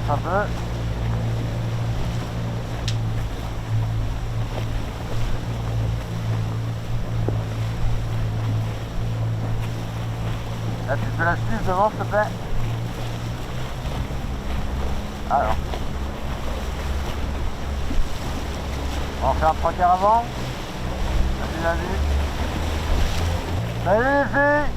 avance un peu. Là, tu peux la suivre devant, s'il te plaît? Alors. On va faire un 3 quarts avant. Salut la vue. Salut les filles.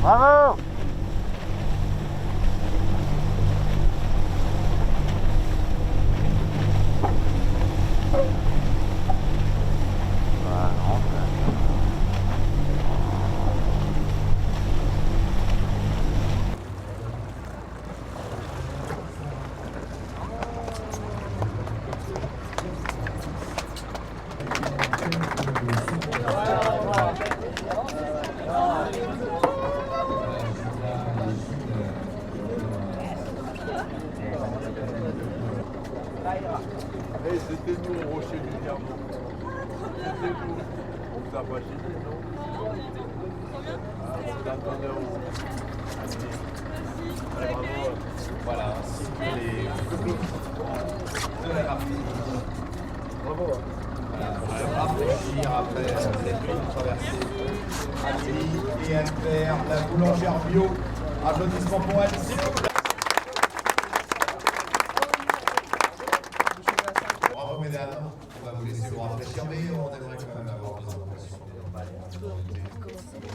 Bravo! Voilà, on fait. Hey, c'était nous au Rocher du Diamant. C'était nous. On vous a pas gêné, non? Ah, c'est l'attendait au... Allez, bravo. Voilà, ainsi que les de la partie. Bravo. Voilà, rafraîchir après cette longue traversée. Annie et Anne-Claire, la boulangère bio. Applaudissements pour elle, s'il vous plaît. Bravo mesdames, on va vous laisser vous rafraîchir, mais on aimerait quand même avoir des informations. Au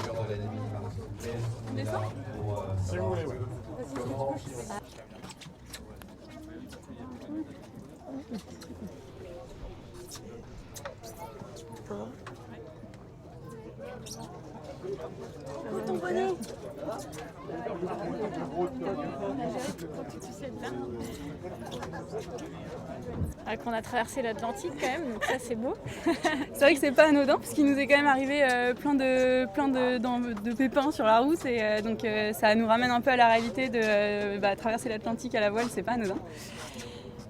cœur de la nuit, on est là pour savoir comment... Ton bonnet. Alors qu'on a traversé l'Atlantique quand même, donc ça c'est beau. C'est vrai que c'est pas anodin parce qu'il nous est quand même arrivé plein de pépins sur la route et donc ça nous ramène un peu à la réalité de traverser l'Atlantique à la voile, c'est pas anodin.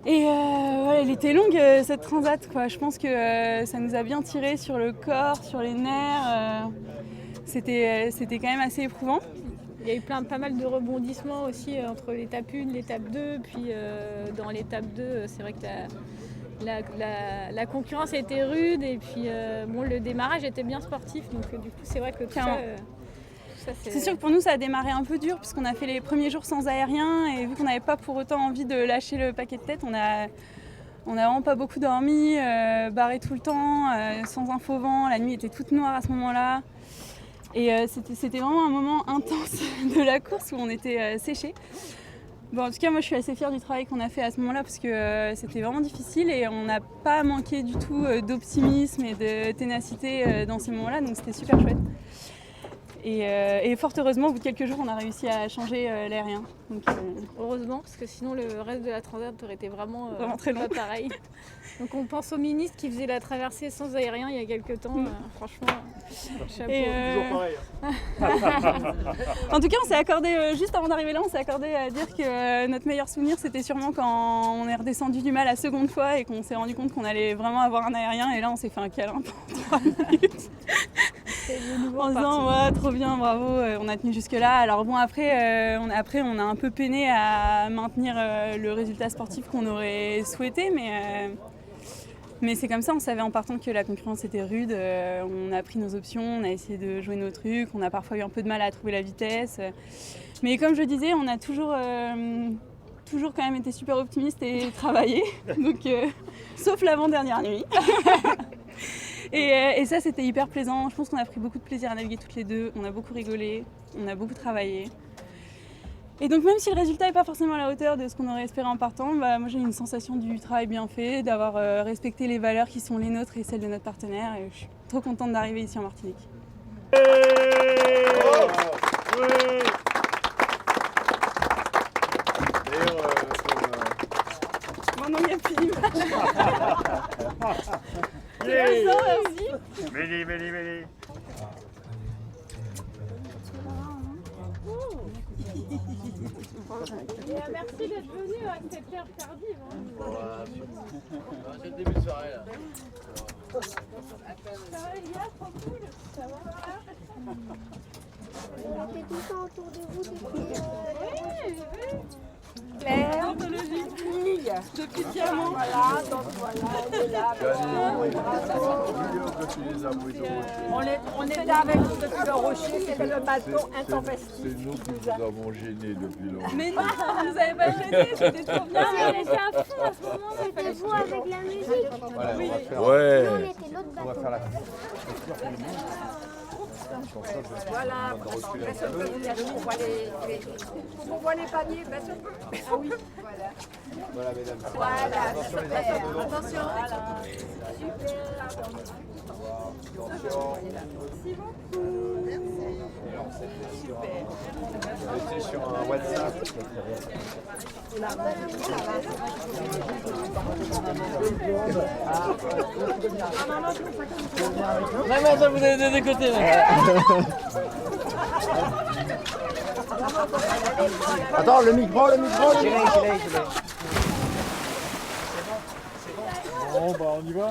Et ouais, elle était longue cette transat, quoi. Je pense que ça nous a bien tiré sur le corps, sur les nerfs. C'était quand même assez éprouvant. Il y a eu pas mal de rebondissements aussi entre l'étape 1, l'étape 2, puis dans l'étape 2, c'est vrai que la concurrence a été rude et puis bon, le démarrage était bien sportif, donc du coup c'est vrai que tout ça c'est sûr que pour nous ça a démarré un peu dur puisqu'on a fait les premiers jours sans aérien et vu qu'on n'avait pas pour autant envie de lâcher le paquet de tête, on a vraiment pas beaucoup dormi, barré tout le temps, sans info-vent, la nuit était toute noire à ce moment-là. Et c'était vraiment un moment intense de la course où on était séchés. Bon, en tout cas, moi je suis assez fière du travail qu'on a fait à ce moment-là parce que c'était vraiment difficile et on n'a pas manqué du tout d'optimisme et de ténacité dans ces moments-là, donc c'était super chouette. Et fort heureusement, au bout de quelques jours, on a réussi à changer l'aérien. Heureusement, parce que sinon le reste de la transat aurait été vraiment très long. Pas pareil. Donc on pense au ministre qui faisait la traversée sans aérien il y a quelques temps. Franchement, chapeau. Toujours pareil. En tout cas, on s'est accordé, juste avant d'arriver là, on s'est accordé à dire que notre meilleur souvenir, c'était sûrement quand on est redescendu du mal la seconde fois et qu'on s'est rendu compte qu'on allait vraiment avoir un aérien. Et là, on s'est fait un câlin pendant 3 minutes. En disant ouais, trop bien, bravo, on a tenu jusque là. Alors bon, après on a un peu peiné à maintenir le résultat sportif qu'on aurait souhaité, Mais c'est comme ça, on savait en partant que la concurrence était rude, on a pris nos options, on a essayé de jouer nos trucs, on a parfois eu un peu de mal à trouver la vitesse. Mais comme je disais, on a toujours quand même été super optimiste et travaillé, donc, sauf l'avant-dernière nuit. Et ça, c'était hyper plaisant. Je pense qu'on a pris beaucoup de plaisir à naviguer toutes les deux, on a beaucoup rigolé, on a beaucoup travaillé. Et donc même si le résultat n'est pas forcément à la hauteur de ce qu'on aurait espéré en partant, moi j'ai une sensation du travail bien fait, d'avoir respecté les valeurs qui sont les nôtres et celles de notre partenaire. Et je suis trop contente d'arriver ici en Martinique. Maintenant il n'y a plus d'image. Merci. Mélie. Merci d'être venu avec cette terre tardive. C'est le début de soirée là. Ça va les gars, trop cool. Ça va. On fait tout ça autour de vous depuis... Claire, depuis diamant. Voilà, donc voilà, On était avec vous depuis le rocher, c'était le bateau intempestif. C'est nous qui vous avons gênés depuis longtemps. Mais non, vous n'avez pas gêné, c'était trop bien. On était à fond à ce moment. C'était vous avec la musique. Ouais. Nous, on était l'autre bateau. Voilà, baisse un peu, on voit les paniers, baisse un peu. Ah oui, voilà. Voilà, mesdames. Voilà, super. Attention. C'était sur un WhatsApp. Vraiment, ça vous avez des côtés là. Attends, le micro. Bon, bah on y va.